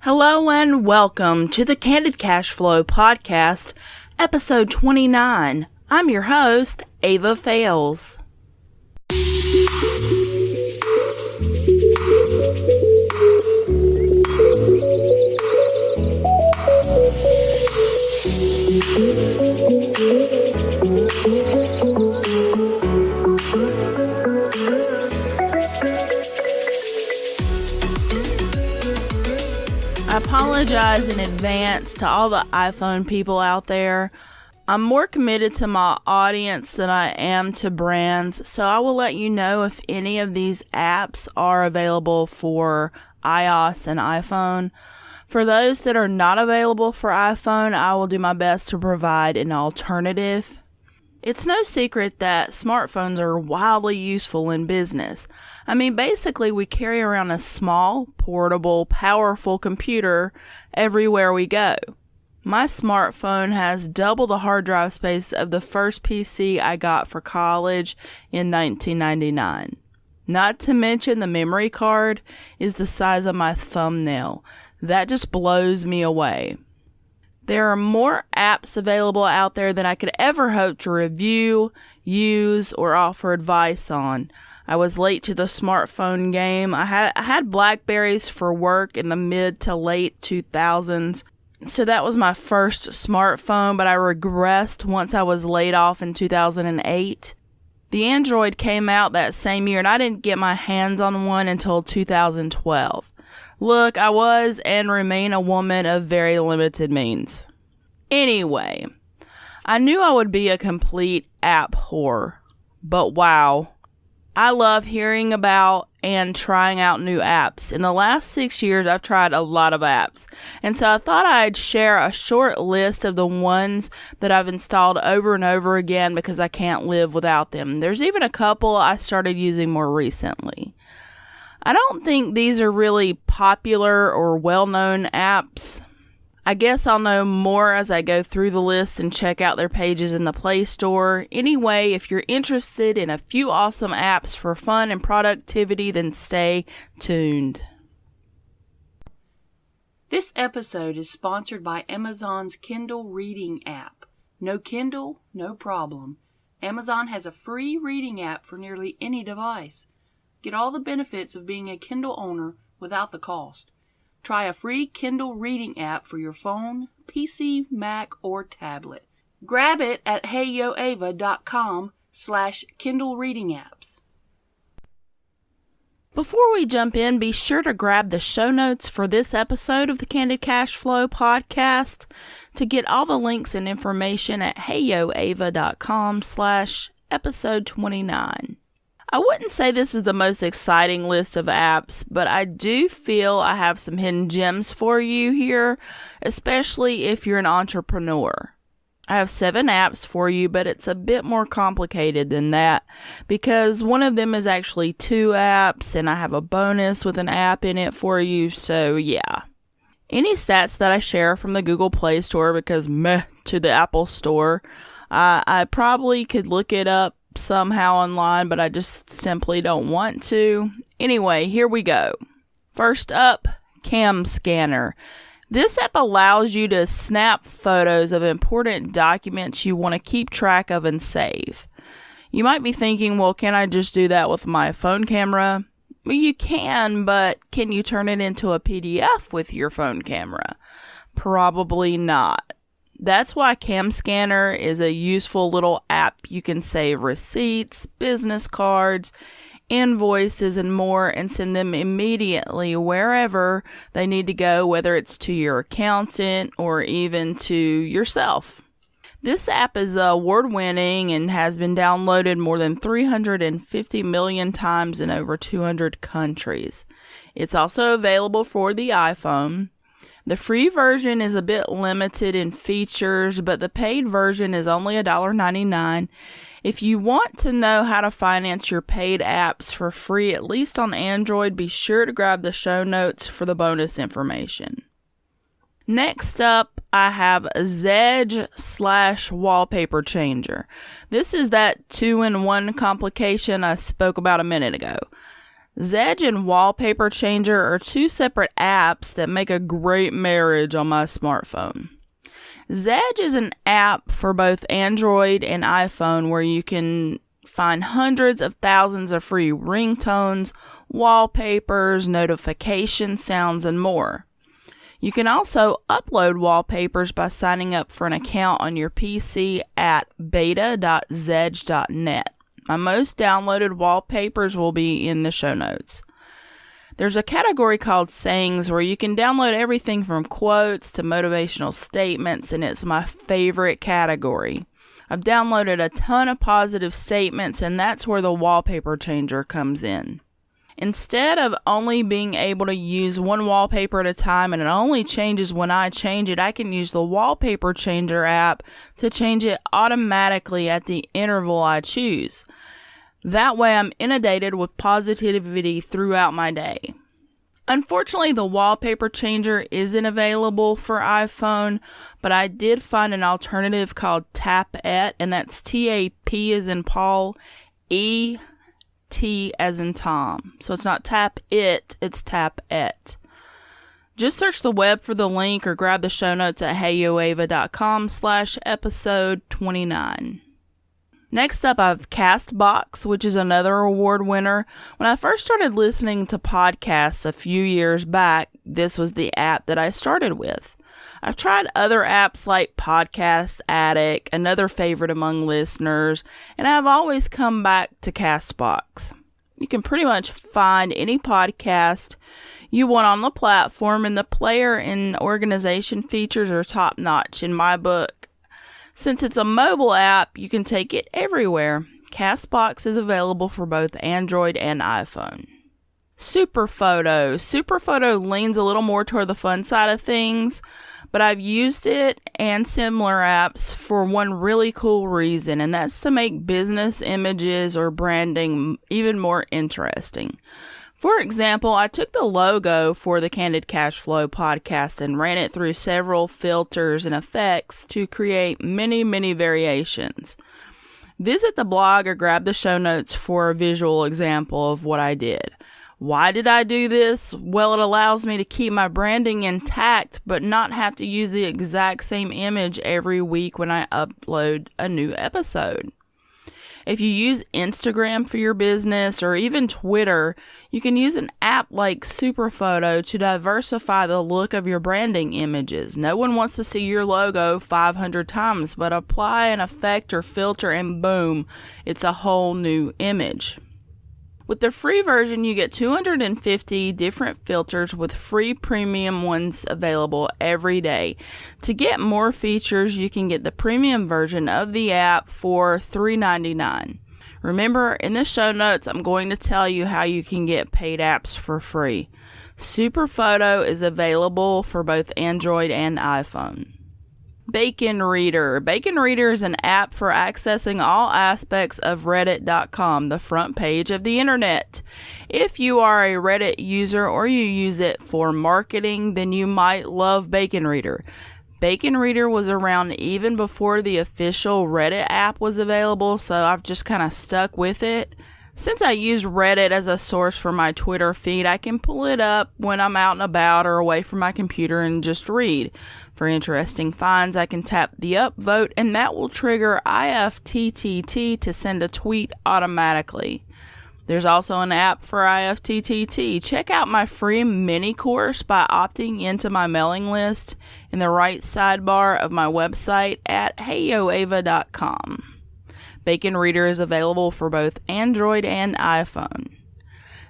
Hello and welcome to the Candid Cashflow podcast, episode 29. I'm your host, Ava Fales. I apologize in advance to all the iPhone people out there. I'm more committed to my audience than I am to brands, so I will let you know if any of these apps are available for iOS and iPhone. For those that are not available for iPhone, I will do my best to provide an alternative. It's no secret that smartphones are wildly useful in business. I mean, basically, we carry around a small, portable, powerful computer everywhere we go. My smartphone has double the hard drive space of the first PC I got for college in 1999. Not to mention the memory card is the size of my thumbnail. That just blows me away. There are more apps available out there than I could ever hope to review, use, or offer advice on. I was late to the smartphone game. I had Blackberries for work in the mid to late 2000s, so that was my first smartphone, but I regressed once I was laid off in 2008. The Android came out that same year, and I didn't get my hands on one until 2012. Look, I was and remain a woman of very limited means. Anyway, I knew I would be a complete app whore, but wow, I love hearing about and trying out new apps. In the last 6 years, I've tried a lot of apps, and so I thought I'd share a short list of the ones that I've installed over and over again because I can't live without them. There's even a couple I started using more recently. I don't think these are really popular or well-known apps. I guess I'll know more as I go through the list and check out their pages in the Play Store. Anyway, if you're interested in a few awesome apps for fun and productivity, then stay tuned. This episode is sponsored by Amazon's Kindle Reading app. No Kindle, no problem. Amazon has a free reading app for nearly any device. Get all the benefits of being a Kindle owner without the cost. Try a free Kindle reading app for your phone, PC, Mac, or tablet. Grab it at heyoava.com/Kindle reading apps. Before we jump in, be sure to grab the show notes for this episode of the Candid Cashflow podcast to get all the links and information at heyoava.com/episode 29. I wouldn't say this is the most exciting list of apps, but I do feel I have some hidden gems for you here, especially if you're an entrepreneur. I have 7 apps for you, but it's a bit more complicated than that because one of them is actually 2 apps, and I have a bonus with an app in it for you, so yeah. Any stats that I share from the Google Play Store because meh to the Apple Store, I probably could look it up somehow online, but I just simply don't want to. Anyway, here we go. First up, Cam Scanner. This app allows you to snap photos of important documents you want to keep track of and save. You might be thinking, well, can I just do that with my phone camera? Well, you can, but can you turn it into a PDF with your phone camera? Probably not. That's why Cam Scanner is a useful little app. You can save receipts, business cards, invoices, and more and send them immediately wherever they need to go, whether it's to your accountant or even to yourself. This app is award-winning and has been downloaded more than 350 million times in over 200 countries. It's also available for the iPhone. The free version is a bit limited in features, but the paid version is only $1.99. If you want to know how to finance your paid apps for free, at least on Android, be sure to grab the show notes for the bonus information. Next up, I have Zedge/Wallpaper Changer. This is that 2-in-1 complication I spoke about a minute ago. Zedge and Wallpaper Changer are two separate apps that make a great marriage on my smartphone. Zedge is an app for both Android and iPhone where you can find hundreds of thousands of free ringtones, wallpapers, notification sounds, and more. You can also upload wallpapers by signing up for an account on your PC at beta.zedge.net. My most downloaded wallpapers will be in the show notes. There's a category called sayings where you can download everything from quotes to motivational statements, and it's my favorite category. I've downloaded a ton of positive statements, and that's where the Wallpaper Changer comes in. Instead of only being able to use one wallpaper at a time and it only changes when I change it, I can use the Wallpaper Changer app to change it automatically at the interval I choose. That way I'm inundated with positivity throughout my day. Unfortunately, the Wallpaper Changer isn't available for iPhone, but I did find an alternative called Tap-It, and that's T-A-P as in Paul, E-T as in Tom. So it's not Tap-It, it's Tap-It. Just search the web for the link or grab the show notes at heyoava.com/episode 29. Next up, I have Castbox, which is another award winner. When I first started listening to podcasts a few years back, this was the app that I started with. I've tried other apps like Podcast Addict, another favorite among listeners, and I've always come back to Castbox. You can pretty much find any podcast you want on the platform, and the player and organization features are top-notch in my book. Since it's a mobile app, you can take it everywhere. Castbox is available for both Android and iPhone. Superphoto. Superphoto leans a little more toward the fun side of things, but I've used it and similar apps for one really cool reason, and that's to make business images or branding even more interesting. For example, I took the logo for the Candid Cashflow podcast and ran it through several filters and effects to create many variations. Visit the blog or grab the show notes for a visual example of what I did. Why did I do this? Well, it allows me to keep my branding intact but not have to use the exact same image every week when I upload a new episode. If you use Instagram for your business or even Twitter, you can use an app like Superphoto to diversify the look of your branding images. No one wants to see your logo 500 times, but apply an effect or filter and boom, it's a whole new image. With the free version, you get 250 different filters with free premium ones available every day. To get more features, you can get the premium version of the app for $3.99. Remember, in the show notes, I'm going to tell you how you can get paid apps for free. Superphoto is available for both Android and iPhone. Bacon Reader. Bacon Reader is an app for accessing all aspects of Reddit.com, the front page of the internet. If you are a Reddit user or you use it for marketing, then you might love Bacon Reader. Bacon Reader was around even before the official Reddit app was available, so I've just kind of stuck with it. Since I use Reddit as a source for my Twitter feed, I can pull it up when I'm out and about or away from my computer and just read. For interesting finds, I can tap the upvote and that will trigger IFTTT to send a tweet automatically. There's also an app for IFTTT. Check out my free mini course by opting into my mailing list in the right sidebar of my website at heyoava.com. Bacon Reader is available for both Android and iPhone.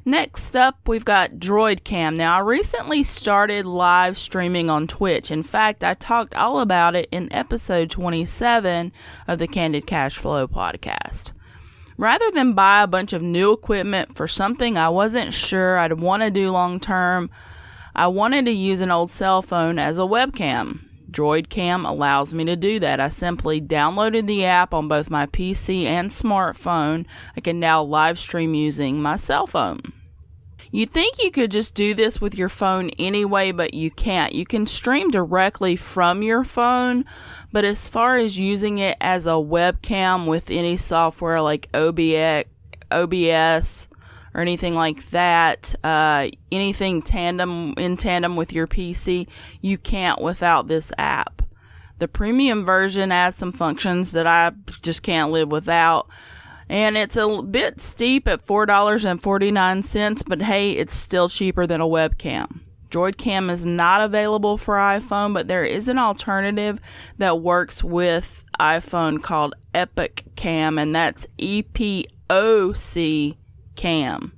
Next up, we've got DroidCam. Now, I recently started live streaming on Twitch. In fact, I talked all about it in episode 27 of the Candid Cashflow podcast. Rather than buy a bunch of new equipment for something I wasn't sure I'd want to do long term, I wanted to use an old cell phone as a webcam. DroidCam allows me to do that. I simply downloaded the app on both my PC and smartphone. I can now live stream using my cell phone. You'd think you could just do this with your phone anyway, but you can't. You can stream directly from your phone, but as far as using it as a webcam with any software like OBS or anything like that, anything in tandem with your PC, you can't without this app. The premium version adds some functions that I just can't live without. And it's a bit steep at $4.49, but hey, it's still cheaper than a webcam. DroidCam is not available for iPhone, but there is an alternative that works with iPhone called Epic Cam, and that's EPOC Cam.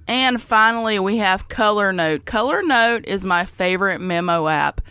And finally, we have Color Note. Color Note is my favorite memo app.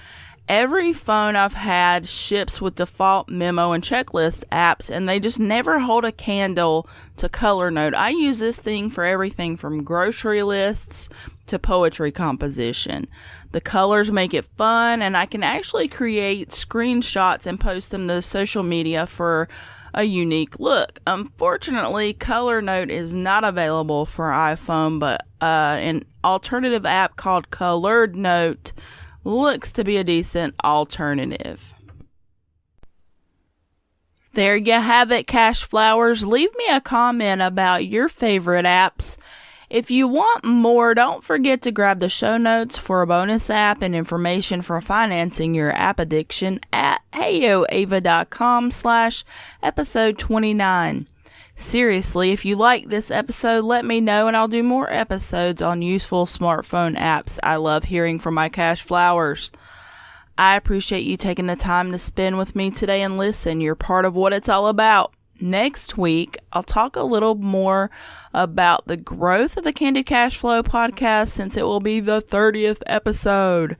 Every phone I've had ships with default memo and checklist apps, and they just never hold a candle to Color Note. I use this thing for everything from grocery lists to poetry composition. The colors make it fun, and I can actually create screenshots and post them to social media for a unique look. Unfortunately, Color Note is not available for iPhone, but an alternative app called Colored Note looks to be a decent alternative. There you have it, Cash Flowers. Leave me a comment about your favorite apps. If you want more, don't forget to grab the show notes for a bonus app and information for financing your app addiction at heyoava.com/episode 29. Seriously, if you like this episode, let me know and I'll do more episodes on useful smartphone apps. I love hearing from my Cash Flowers. I appreciate you taking the time to spend with me today and listen. You're part of what it's all about. Next week, I'll talk a little more about the growth of the Candid Cashflow podcast since it will be the 30th episode.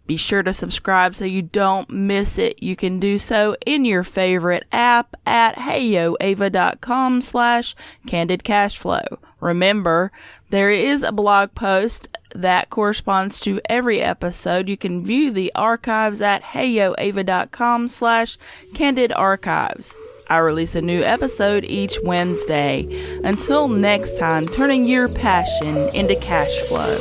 Be sure to subscribe so you don't miss it. You can do so in your favorite app at heyoava.com/Candid Cashflow. Remember, there is a blog post that corresponds to every episode. You can view the archives at heyoava.com/Candid Archives. I release a new episode each Wednesday. Until next time, turning your passion into cash flow.